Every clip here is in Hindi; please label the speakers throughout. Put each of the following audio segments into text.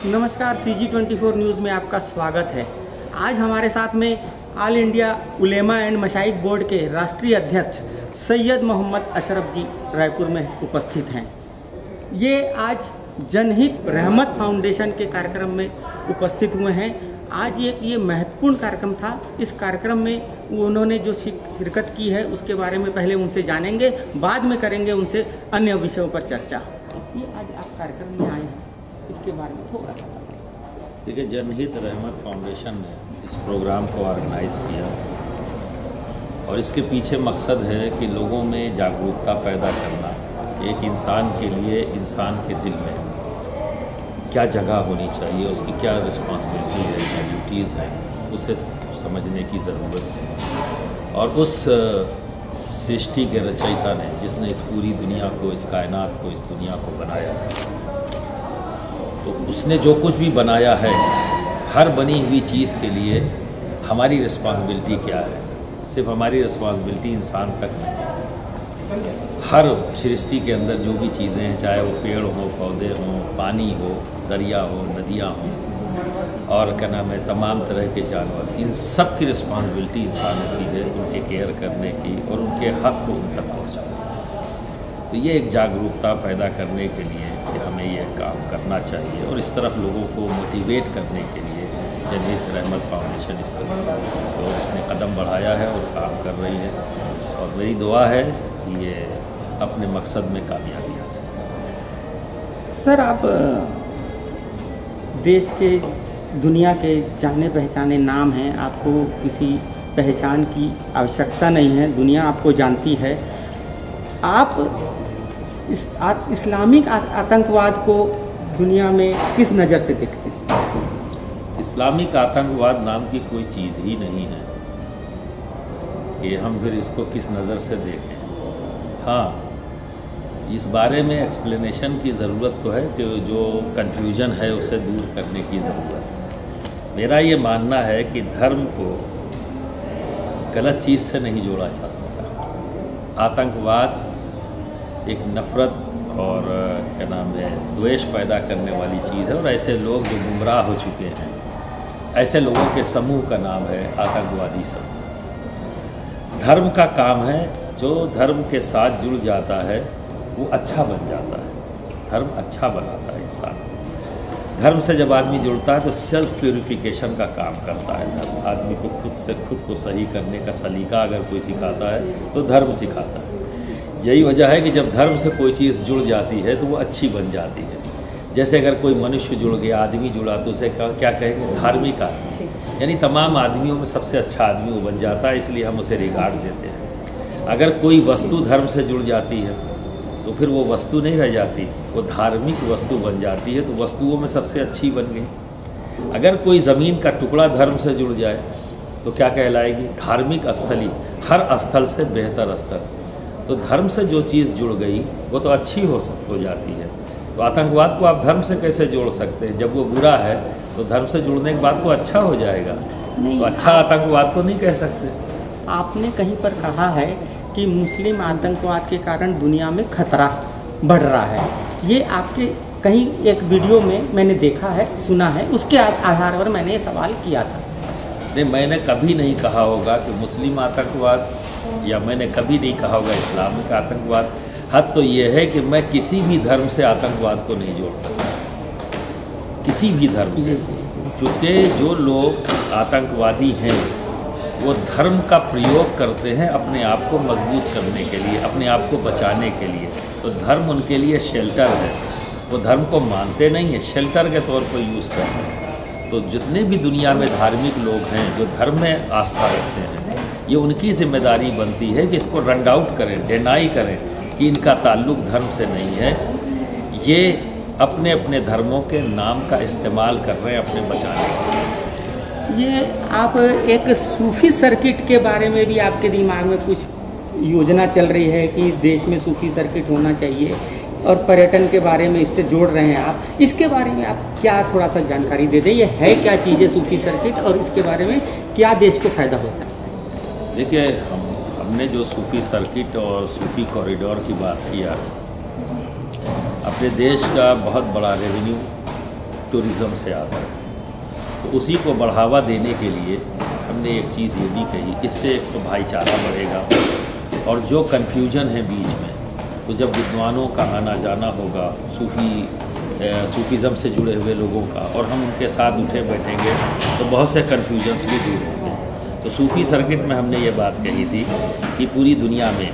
Speaker 1: नमस्कार, CG24 न्यूज़ में आपका स्वागत है। आज हमारे साथ में All India Ulema and Mashaikh Board के राष्ट्रीय अध्यक्ष सैयद मोहम्मद अशरफ जी रायपुर में उपस्थित हैं। ये आज जनहित रहमत फाउंडेशन के कार्यक्रम में उपस्थित हुए हैं। आज ये महत्वपूर्ण कार्यक्रम था। इस कार्यक्रम में उन्होंने जो शिरकत की है उसके बारे में पहले उनसे जानेंगे, बाद में करेंगे उनसे अन्य विषयों पर चर्चा। ये आज आप कार्यक्रम में आए हैं, इसके बारे में थोड़ा सा
Speaker 2: देखिए, जनहित रहमत फाउंडेशन ने इस प्रोग्राम को ऑर्गेनाइज किया और इसके पीछे मकसद है कि लोगों में जागरूकता पैदा करना, एक इंसान के लिए इंसान के दिल में क्या जगह होनी चाहिए, उसकी क्या रिस्पॉन्सिबिलिटी है, क्या ड्यूटीज़ हैं, उसे समझने की ज़रूरत है। और उस सृष्टि के रचयिता ने, जिसने इस पूरी दुनिया को, इस कायनात को, इस दुनिया को बनाया, तो उसने जो कुछ भी बनाया है, हर बनी हुई चीज़ के लिए हमारी रिस्पॉन्सिबिलिटी क्या है। सिर्फ हमारी रिस्पॉन्सिबिलिटी इंसान तक नहीं, हर सृष्टि के अंदर जो भी चीज़ें हैं, चाहे वो पेड़ हो, पौधे हों, पानी हो, दरिया हो, नदियाँ हों, और क्या नाम है, तमाम तरह के जानवर, इन सब की रिस्पॉन्सिबिलिटी इंसानों की है, उनके केयर करने की और उनके हक को उन तक पहुँचाने। तो ये एक जागरूकता पैदा करने के लिए कि हमें यह काम करना चाहिए और इस तरफ लोगों को मोटिवेट करने के लिए जनहित रहमत फाउंडेशन इस तरह तो इसने कदम बढ़ाया है और काम कर रही है। और मेरी दुआ है कि ये अपने मकसद में कामयाबी हासिल करें।
Speaker 1: सर, आप देश के, दुनिया के जाने पहचाने नाम हैं, आपको किसी पहचान की आवश्यकता नहीं है, दुनिया आपको जानती है। आप इस्लामिक आतंकवाद को दुनिया में किस नज़र से देखते हैं?
Speaker 2: इस्लामिक आतंकवाद नाम की कोई चीज़ ही नहीं है कि हम फिर इसको किस नज़र से देखें। हाँ, इस बारे में एक्सप्लेनेशन की ज़रूरत तो है कि जो कन्फ्यूजन है उसे दूर करने की ज़रूरत है। मेरा ये मानना है कि धर्म को गलत चीज़ से नहीं जोड़ा जा सकता। आतंकवाद एक नफ़रत और क्या नाम है, द्वेष पैदा करने वाली चीज़ है और ऐसे लोग जो गुमराह हो चुके हैं, ऐसे लोगों के समूह का नाम है आतंकवादी समूह। धर्म का काम है, जो धर्म के साथ जुड़ जाता है वो अच्छा बन जाता है। धर्म अच्छा बनाता है इंसान। धर्म से जब आदमी जुड़ता है तो सेल्फ प्यूरिफिकेशन का काम करता है धर्म। आदमी को खुद को सही करने का सलीका अगर कोई सिखाता है तो धर्म सिखाता है। यही वजह है कि जब धर्म से कोई चीज़ जुड़ जाती है तो वो अच्छी बन जाती है। जैसे अगर कोई मनुष्य जुड़ गया, आदमी जुड़ा, तो उसे क्या कहेंगे? धार्मिक आदमी। यानी तमाम आदमियों में सबसे अच्छा आदमी वो बन जाता है, इसलिए हम उसे रिगार्ड देते हैं। अगर कोई वस्तु धर्म से जुड़ जाती है तो फिर वो वस्तु नहीं रह जाती, वो धार्मिक वस्तु बन जाती है, तो वस्तुओं में सबसे अच्छी बन गई। अगर कोई ज़मीन का टुकड़ा धर्म से जुड़ जाए तो क्या कहलाएगी? धार्मिक स्थली, हर स्थल से बेहतर स्थल। तो धर्म से जो चीज़ जुड़ गई वो तो अच्छी हो जाती है। तो आतंकवाद को आप धर्म से कैसे जोड़ सकते हैं? जब वो बुरा है तो धर्म से जुड़ने के बाद तो अच्छा हो जाएगा। तो अच्छा आतंकवाद तो नहीं कह सकते।
Speaker 1: आपने कहीं पर कहा है कि मुस्लिम आतंकवाद के कारण दुनिया में खतरा बढ़ रहा है। ये आपके कहीं एक वीडियो में मैंने देखा है, सुना है, उसके आधार पर मैंने ये सवाल किया था।
Speaker 2: नहीं, मैंने कभी नहीं कहा होगा कि मुस्लिम आतंकवाद, या मैंने कभी नहीं कहा होगा इस्लामिक आतंकवाद। हद तो ये है कि मैं किसी भी धर्म से आतंकवाद को नहीं जोड़ सकता, किसी भी धर्म से। क्योंकि जो लोग आतंकवादी हैं वो धर्म का प्रयोग करते हैं अपने आप को मजबूत करने के लिए, अपने आप को बचाने के लिए। तो धर्म उनके लिए शेल्टर है। वो धर्म को मानते नहीं है, शेल्टर के तौर पर यूज़ करते हैं। तो जितने भी दुनिया में धार्मिक लोग हैं जो धर्म में आस्था रखते हैं, ये उनकी जिम्मेदारी बनती है कि इसको रन आउट करें, डिनाई करें कि इनका ताल्लुक धर्म से नहीं है। ये अपने अपने धर्मों के नाम का इस्तेमाल कर रहे हैं अपने बचाने के लिए।
Speaker 1: ये आप एक सूफी सर्किट के बारे में भी आपके दिमाग में कुछ योजना चल रही है कि देश में सूफी सर्किट होना चाहिए, और पर्यटन के बारे में इससे जोड़ रहे हैं आप। इसके बारे में आप क्या थोड़ा सा जानकारी दे दें, ये है क्या चीज़ है सूफी सर्किट, और इसके बारे में क्या देश को फ़ायदा हो सकता है?
Speaker 2: देखिए, हमने जो सूफी सर्किट और सूफी कॉरिडोर की बात किया, अपने देश का बहुत बड़ा रेवेन्यू टूरिज़्म से आता है। तो उसी को बढ़ावा देने के लिए हमने एक चीज़ ये भी कही, इससे एक तो भाईचारा बढ़ेगा और जो कन्फ्यूजन है बीच में, तो जब विद्वानों का आना जाना होगा सूफीज़म से जुड़े हुए लोगों का, और हम उनके साथ उठे बैठेंगे तो बहुत से कन्फ्यूजन्स भी दूर होंगे। तो सूफ़ी सर्किट में हमने ये बात कही थी कि पूरी दुनिया में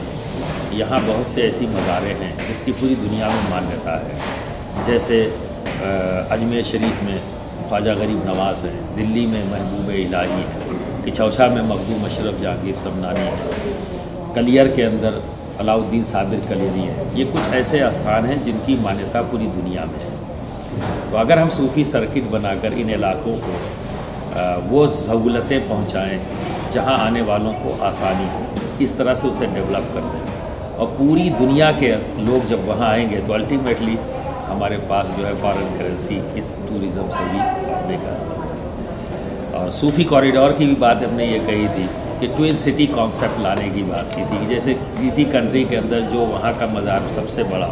Speaker 2: यहाँ बहुत से ऐसी मज़ारें हैं जिसकी पूरी दुनिया में मान्यता है। जैसे अजमेर शरीफ में ख्वाजा गरीब नवाज़ है, दिल्ली में महबूब इलाही है, किचौछा में मखदूम अशरफ जहांगीर समनानी है, कलियर के अंदर अलाउद्दीन साबिर कलेरी है। ये कुछ ऐसे स्थान हैं जिनकी मान्यता पूरी दुनिया में है। तो अगर हम सूफ़ी सर्किट बनाकर इन इलाकों को वो सहूलतें पहुँचाएँ जहाँ आने वालों को आसानी हो, इस तरह से उसे डेवलप कर दें, और पूरी दुनिया के लोग जब वहाँ आएंगे तो अल्टीमेटली हमारे पास जो है फॉरेन करेंसी इस टूरिज़्म से भी आने का। और सूफ़ी कॉरिडोर की भी बात हमने ये कही थी कि ट्विन सिटी कॉन्सेप्ट लाने की बात की थी कि जैसे किसी कंट्री के अंदर जो वहाँ का मज़ार सबसे बड़ा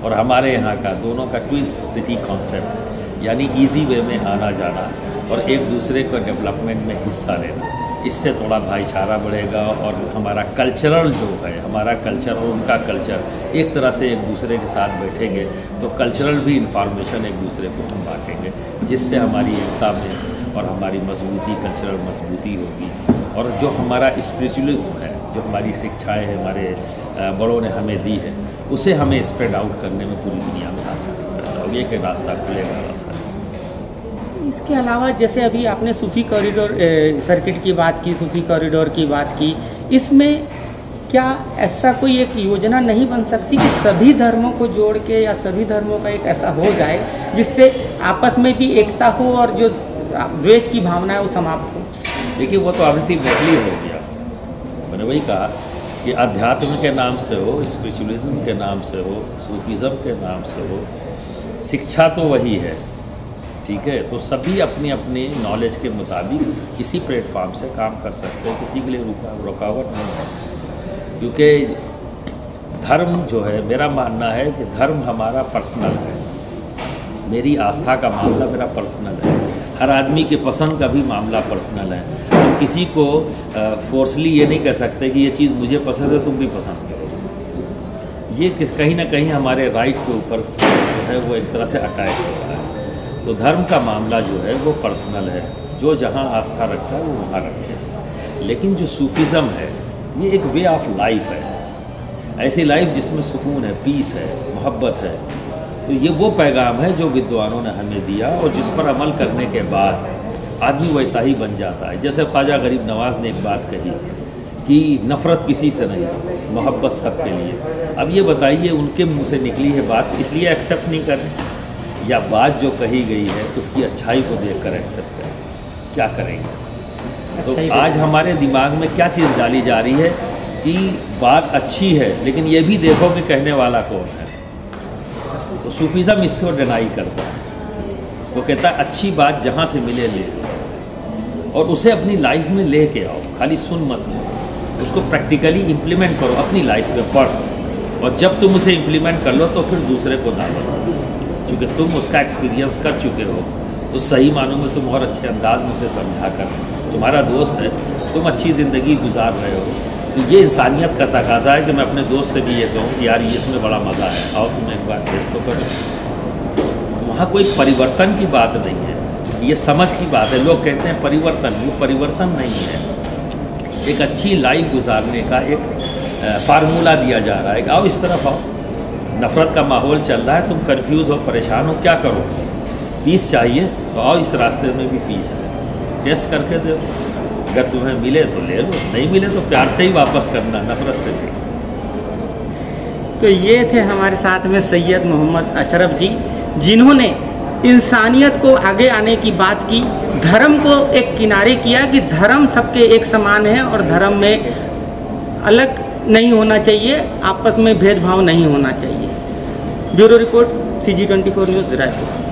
Speaker 2: और हमारे यहाँ का, दोनों का ट्विन सिटी कॉन्सेप्ट, यानी इजी वे में आना जाना और एक दूसरे को डेवलपमेंट में हिस्सा लेना। इससे थोड़ा भाईचारा बढ़ेगा और हमारा कल्चरल जो है, हमारा कल्चर और उनका कल्चर एक तरह से एक दूसरे के साथ बैठेंगे तो कल्चरल भी इंफॉर्मेशन एक दूसरे को हम बांटेंगे, जिससे हमारी एकता में और हमारी मजबूती, कल्चरल मजबूती होगी। और जो हमारा स्पिरिचुअलिज्म है, जो हमारी शिक्षाएँ हमारे बड़ों ने हमें दी है, उसे हमें स्प्रेड आउट करने में पूरी दुनिया में आसानी पैदा होगी, एक रास्ता खुलेगा आसानी।
Speaker 1: इसके अलावा जैसे अभी आपने सूफ़ी कॉरिडोर सर्किट की बात की, सूफ़ी कॉरिडोर की बात की, इसमें क्या ऐसा कोई एक योजना नहीं बन सकती कि सभी धर्मों को जोड़ के या सभी धर्मों का एक ऐसा हो जाए जिससे आपस में भी एकता हो और जो द्वेष की भावना है वो समाप्त हो?
Speaker 2: देखिए, वो तो अल्टीमेटली हो गया। मैंने वही कहा कि अध्यात्म के नाम से हो, स्पिरिचुअलिज्म के नाम से हो, सूफीज़म के नाम से हो, शिक्षा तो वही है, ठीक है। तो सभी अपनी अपनी नॉलेज के मुताबिक किसी प्लेटफॉर्म से काम कर सकते हैं, किसी के लिए रुकावट नहीं है। क्योंकि धर्म जो है, मेरा मानना है कि धर्म हमारा पर्सनल है, मेरी आस्था का मामला मेरा पर्सनल है, हर आदमी के पसंद का भी मामला पर्सनल है। हम किसी को फोर्सली ये नहीं कह सकते कि ये चीज़ मुझे पसंद है तुम भी पसंद करो। ये कहीं ना कहीं हमारे राइट के ऊपर जो है वो एक तरह से अटैक हो रहा है। तो धर्म का मामला जो है वो पर्सनल है, जो जहाँ आस्था रखता है वो वहाँ रखे। लेकिन जो सूफीज़म है ये एक वे ऑफ लाइफ है, ऐसी लाइफ जिसमें सुकून है, पीस है, मोहब्बत है। तो ये वो पैगाम है जो विद्वानों ने हमें दिया और जिस पर अमल करने के बाद आदमी वैसा ही बन जाता है। जैसे ख्वाजा गरीब नवाज़ ने एक बात कही कि नफ़रत किसी से नहीं, मोहब्बत सबके लिए। अब ये बताइए, उनके मुँह से निकली है बात, इसलिए एक्सेप्ट नहीं करें, या बात जो कही गई है उसकी अच्छाई को देखकर एक्सेप्ट करें? क्या करेंगे? तो आज हमारे दिमाग में क्या चीज़ डाली जा रही है कि बात अच्छी है, लेकिन ये भी देखो कि कहने वाला कौन है। तो सूफीज़म इसको डिनाई करता है, वो कहता है अच्छी बात जहाँ से मिले ले और उसे अपनी लाइफ में ले के आओ, खाली सुन मत लो, उसको प्रैक्टिकली इम्प्लीमेंट करो अपनी लाइफ में फर्स्ट, और जब तुम उसे इम्प्लीमेंट कर लो तो फिर दूसरे को दावत दो। क्योंकि तुम उसका एक्सपीरियंस कर चुके हो तो सही मानों में तुम और अच्छे अंदाज में उसे समझा कर, तुम्हारा दोस्त है, तुम अच्छी ज़िंदगी गुजार रहे हो, तो ये इंसानियत का तकाजा है कि मैं अपने दोस्त से भी ये कहूँ कि यार ये इसमें बड़ा मज़ा है, आओ तुम एक बार टेस्ट तो करो। तो वहाँ कोई परिवर्तन की बात नहीं है, ये समझ की बात है। लोग कहते हैं परिवर्तन, ये परिवर्तन नहीं है, एक अच्छी लाइफ गुजारने का एक फार्मूला दिया जा रहा है कि आओ इस तरफ आओ। नफ़रत का माहौल चल रहा है, तुम कंफ्यूज हो, परेशान हो, क्या करो? पीस चाहिए तो आओ, इस रास्ते में भी पीस है, टेस्ट करके दो, अगर तुम्हें मिले तो ले लो, नहीं मिले तो प्यार से ही वापस करना, नफ़रत से नहीं।
Speaker 1: तो ये थे हमारे साथ में सैयद मोहम्मद अशरफ जी, जिन्होंने इंसानियत को आगे आने की बात की, धर्म को एक किनारे किया कि धर्म सबके एक समान है और धर्म में अलग नहीं होना चाहिए, आपस में भेदभाव नहीं होना चाहिए। Bureau report CG24 news Raipur.